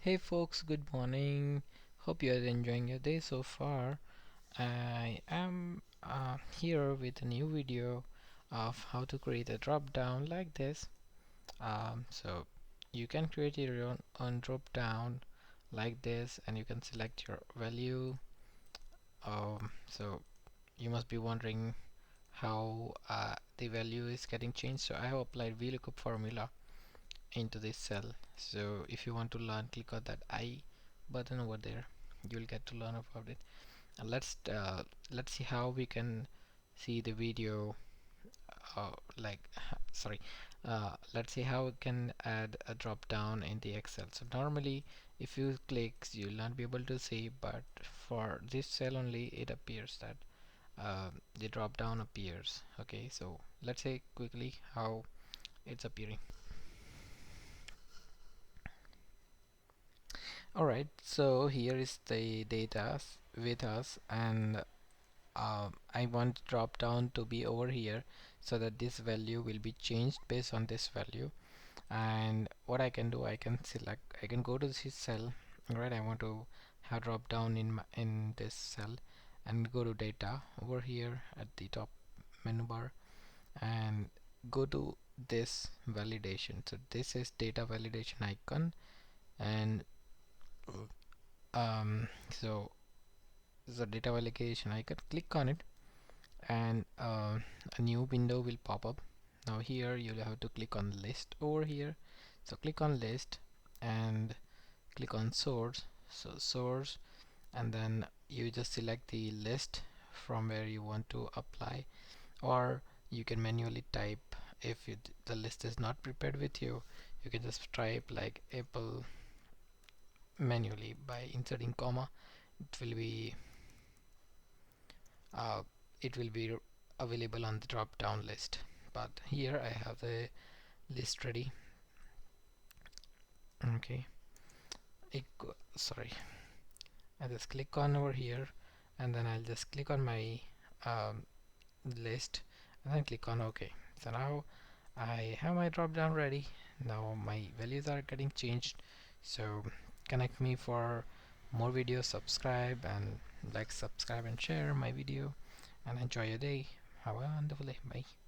Hey folks, good morning. Hope you are enjoying your day so far. I am here with a new video of how to create a drop down like this. So you can create your own drop down like this, and you can select your value. So you must be wondering how the value is getting changed. So I have applied Vlookup formula into this cell. So if you want to learn, click on that I button over there. You'll get to learn about it. And let's see how we can see the video. Like sorry, let's see how we can add a drop down in the Excel. So normally, if you click, you'll not be able to see, but for this cell only, it appears that the drop down appears. Okay, so let's say quickly how it's appearing. Alright, so here is the data with us, and I want drop down to be over here so that this value will be changed based on this value. And what I can do, I can select, I can go to this cell. Right, I want to have drop down in this cell, and go to data over here at the top menu bar, and go to this validation. So this is data validation icon, and so the data validation icon, click on it, and a new window will pop up. Now here you'll have to click on list over here. So click on list and click on source. So source, and then you just select the list from where you want to apply, or you can manually type. If the list is not prepared with you, you can just type like Apple manually by inserting comma. It will be uh, it will be available on the drop down list. But here I have the list ready. Okay, sorry, I just click on over here, and then I'll just click on my um, list, and then click on OK. So now I have my drop down ready. Now my values are getting changed. So connect me for more videos, subscribe and like, subscribe and share my video, and enjoy your day. Have a wonderful day. Bye.